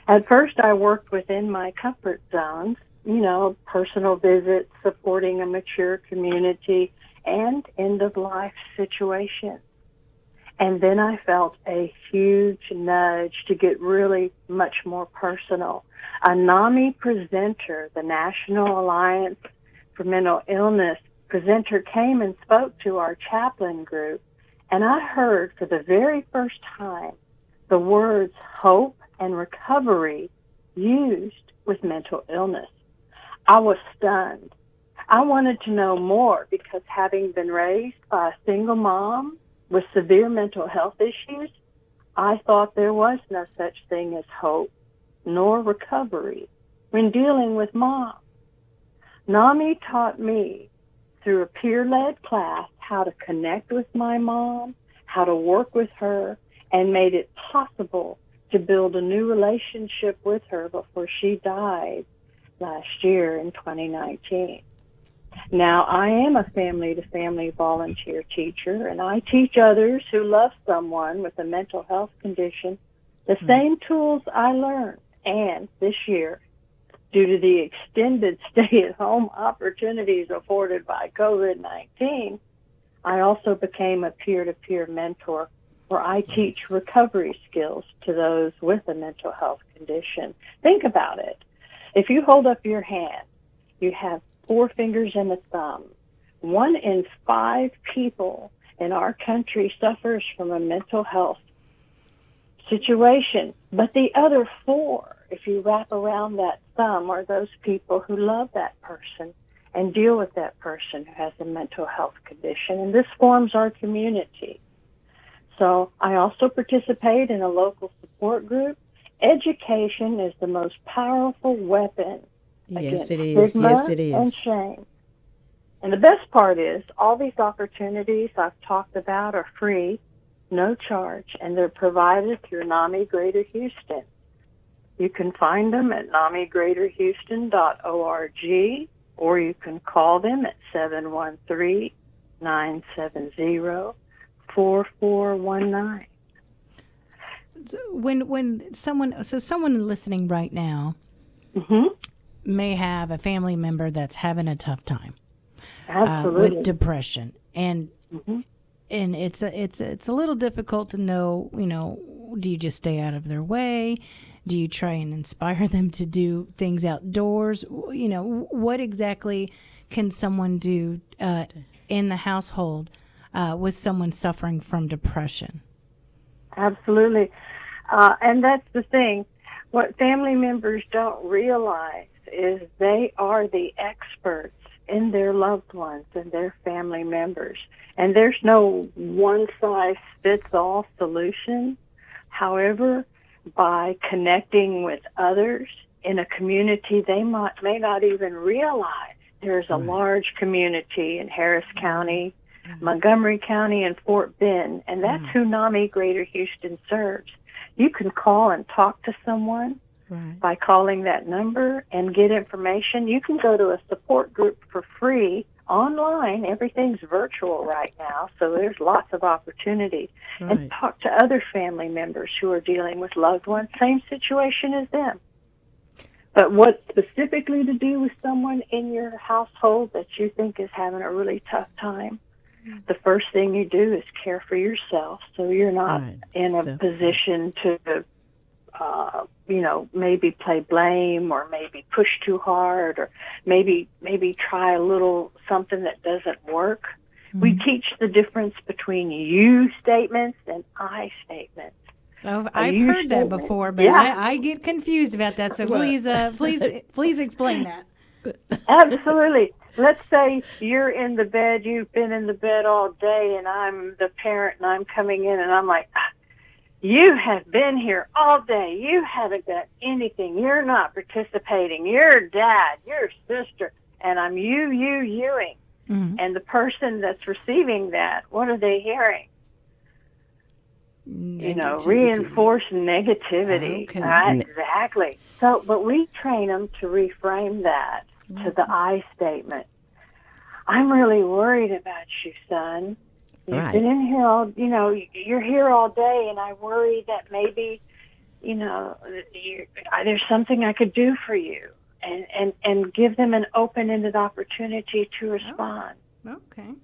At first, I worked within my comfort zones, personal visits, supporting a mature community, and end-of-life situations. And then I felt a huge nudge to get really much more personal. A NAMI presenter, the National Alliance for Mental Illness presenter, came and spoke to our chaplain group, and I heard for the very first time the words hope and recovery used with mental illness. I was stunned. I wanted to know more because having been raised by a single mom with severe mental health issues, I thought there was no such thing as hope nor recovery when dealing with mom. NAMI taught me through a peer-led class how to connect with my mom, how to work with her, and made it possible to build a new relationship with her before she died last year in 2019. Now, I am a family-to-family volunteer teacher, and I teach others who love someone with a mental health condition the same tools I learned. And this year, due to the extended stay-at-home opportunities afforded by COVID-19, I also became a peer-to-peer mentor where I teach recovery skills to those with a mental health condition. Think about it. If you hold up your hand, you have 4 fingers and a thumb. 1 in 5 people in our country suffers from a mental health situation, but the other 4, if you wrap around that thumb, are those people who love that person and deal with that person who has a mental health condition, and this forms our community. So I also participate in a local support group. Education is the most powerful weapon against stigma and shame. And the best part is all these opportunities I've talked about are free, no charge, and they're provided through NAMI Greater Houston. You can find them at NAMIGreaterHouston.org, or you can call them at 713-970-4419. When someone listening right now may have a family member that's having a tough time with depression, and it's a little difficult to know, do you just stay out of their way? Do you try and inspire them to do things outdoors? You know, what exactly can someone do in the household with someone suffering from depression? Absolutely. And that's the thing. What family members don't realize is they are the experts in their loved ones and their family members. And there's no one-size-fits-all solution. However, by connecting with others in a community they may not even realize, there's a large community in Harris County, Montgomery County, and Fort Bend, and that's who NAMI Greater Houston serves. You can call and talk to someone by calling that number and get information. You can go to a support group for free online. Everything's virtual right now, so there's lots of opportunity. And talk to other family members who are dealing with loved ones, same situation as them. But what specifically to do with someone in your household that you think is having a really tough time, the first thing you do is care for yourself so you're not in a position to, maybe play blame or maybe push too hard or maybe try a little something that doesn't work. We teach the difference between you statements and I statements. Oh, I've heard that before, but I get confused about that. So please explain that. Absolutely. Let's say you're in the bed, you've been in the bed all day, and I'm the parent, and I'm coming in, and I'm like, you have been here all day. You haven't done anything. You're not participating. Your dad, your sister, and I'm youing. And the person that's receiving that, what are they hearing? Reinforced negativity. Okay. Right? Exactly. So, but we train them to reframe that to the I statement. I'm really worried about you, son. You've been in here all, you're here all day, and I worry that maybe, there's something I could do for you, and give them an open-ended opportunity to respond. Okay.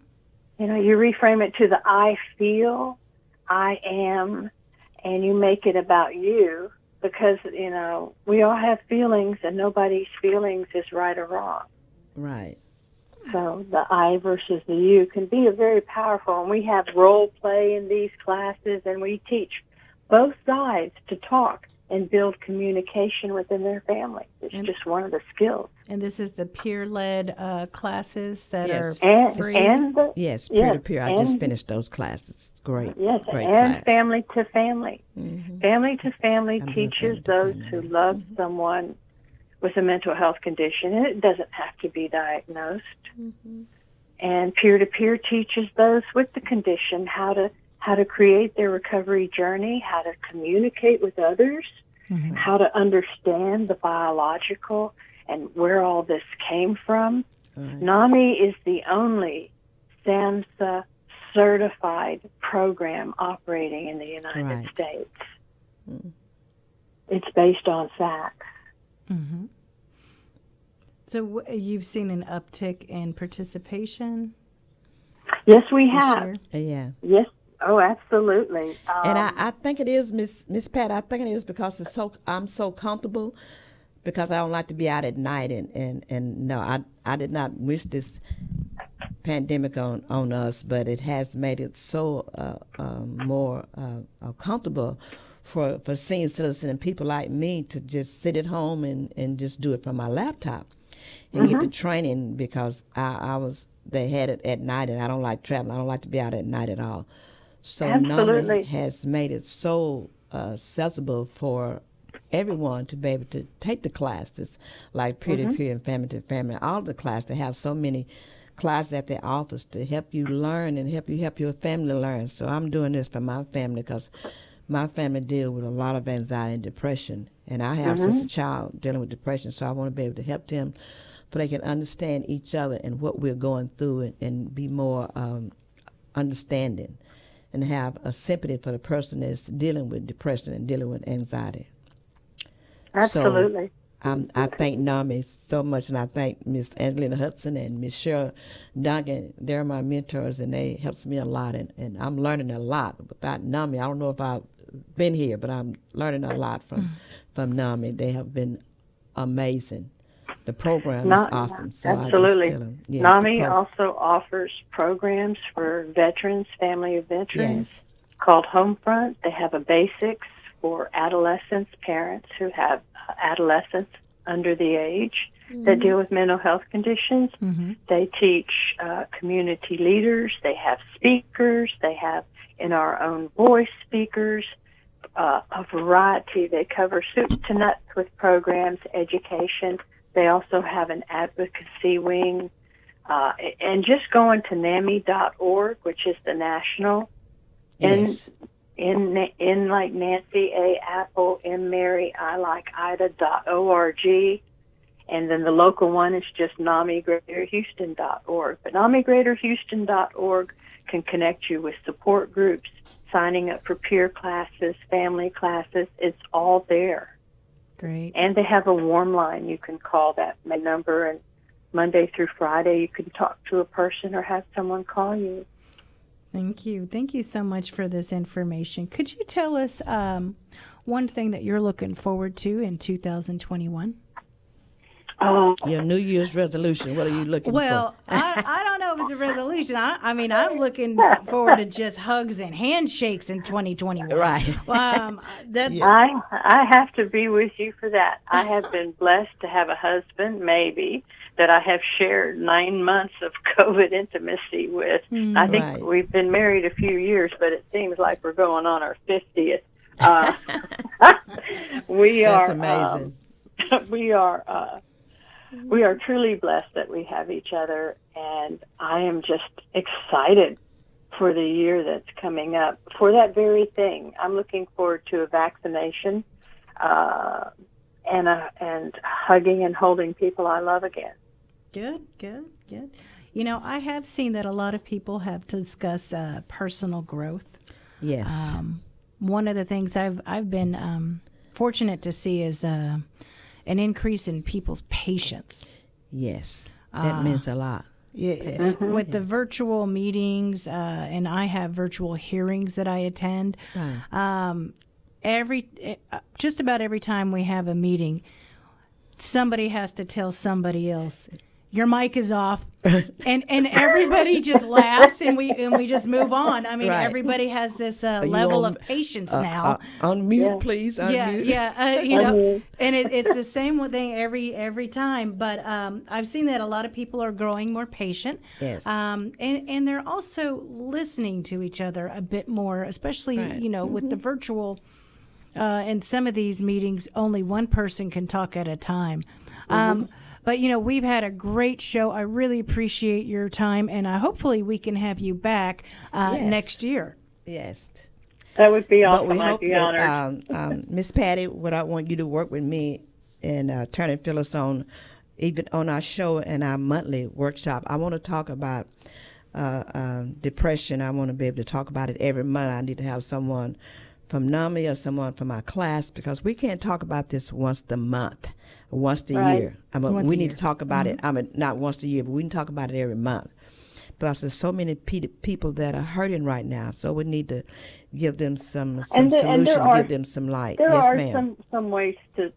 You reframe it to the I feel, I am, and you make it about you because, we all have feelings and nobody's feelings is right or wrong. Right. So the I versus the you can be very powerful. And we have role play in these classes and we teach both sides to talk and build communication within their family. It's just one of the skills. And this is the peer-led classes that are free? Yes, peer-to-peer. I just finished those classes. Great. Yes, great and class. family to family. Family to family teaches those who love someone with a mental health condition, and it doesn't have to be diagnosed. And peer-to-peer teaches those with the condition how to create their recovery journey, how to communicate with others, how to understand the biological and where all this came from. NAMI is the only SAMHSA certified program operating in the United States. It's based on facts. So you've seen an uptick in participation? Yes, we have. Yeah. Yes. Oh, absolutely. And I think it is, Miss Pat. I think it is because I'm so comfortable because I don't like to be out at night. And no, I did not wish this pandemic on us, but it has made it so more comfortable for senior citizens and people like me to just sit at home and just do it from my laptop and get the training because they had it at night and I don't like traveling. I don't like to be out at night at all. So NAMI has made it so accessible for everyone to be able to take the classes like peer-to-peer and family-to-family. All the classes, they have so many classes at their office to help you learn and help your family learn. So I'm doing this for my family because my family deals with a lot of anxiety and depression. And I have since a child dealing with depression, so I want to be able to help them so they can understand each other and what we're going through and be more understanding and have a sympathy for the person that's dealing with depression and dealing with anxiety. Absolutely. So, I thank NAMI so much, and I thank Miss Angelina Hudson and Miss Cheryl Duncan. They're my mentors, and they helps me a lot, and I'm learning a lot. Without NAMI, I don't know if I been here, but I'm learning a lot from NAMI. They have been amazing. The program is awesome. So absolutely. I just tell them, NAMI also offers programs for veterans, family of veterans, called Homefront. They have a basics for adolescents, parents who have adolescents under the age that deal with mental health conditions. They teach community leaders. They have speakers. They have in our own voice speakers, a variety. They cover soup to nuts with programs, education. They also have an advocacy wing. And just going to NAMI.org, which is the national, in like Nancy, A, Apple, M, Mary, I like Ida.org. And then the local one is just NAMIGreaterHouston.org. But NAMIGreaterHouston.org can connect you with support groups, signing up for peer classes, family classes. It's all there. Great. And they have a warm line. You can call that number, and Monday through Friday you can talk to a person or have someone call you. Thank you. Thank you so much for this information. Could you tell us one thing that you're looking forward to in 2021? Your New Year's resolution. What are you looking Well, for? I don't know if it's a resolution. I mean, I'm looking forward to just hugs and handshakes in 2021. Right. I have to be with you for that. I have been blessed to have a husband, maybe, that I have shared 9 months of COVID intimacy with. I think we've been married a few years, but it seems like we're going on our 50th. That's amazing. We are truly blessed that we have each other, and I am just excited for the year that's coming up for that very thing. I'm looking forward to a vaccination and hugging and holding people I love again. Good. You know, I have seen that a lot of people have discussed personal growth. Yes. One of the things I've been fortunate to see is an increase in people's patience. Yes, that means a lot. Yeah, with the virtual meetings, and I have virtual hearings that I attend. Just about every time we have a meeting, somebody has to tell somebody else, your mic is off, and everybody just laughs, and we just move on. I mean, everybody has this level of patience now. Unmute, please. Unmute. You know, and it's the same thing every time. But I've seen that a lot of people are growing more patient. Yes. And they're also listening to each other a bit more, especially with the virtual. In some of these meetings, only one person can talk at a time. But, we've had a great show. I really appreciate your time, and hopefully we can have you back next year. Yes. That would be awesome. But we I'd hope be honored. Miss Patty, I want you to work with me and turning Filis on, even on our show and our monthly workshop. I want to talk about depression. I want to be able to talk about it every month. I need to have someone from NAMI or someone from our class, because we can't talk about this once a month. Once a year. We need to talk about it. Not once a year, but we can talk about it every month. Because there's so many people that are hurting right now, so we need to give them some solution, give them some light. There yes, are ma'am. some ways to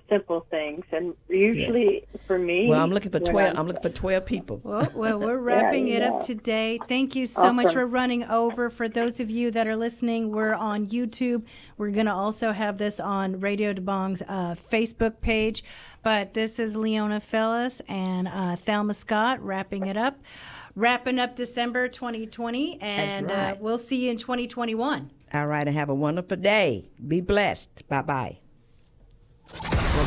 simple things, and usually for me. Well, I'm looking for 12. I'm looking for 12 people. Well, we're wrapping it up today. Thank you so much for running over. For those of you that are listening, we're on YouTube. We're going to also have this on Radio DeBong's Facebook page. But this is Leona Filis and Thelma Scott wrapping up December 2020, and we'll see you in 2021. All right, and have a wonderful day. Be blessed. Bye-bye. From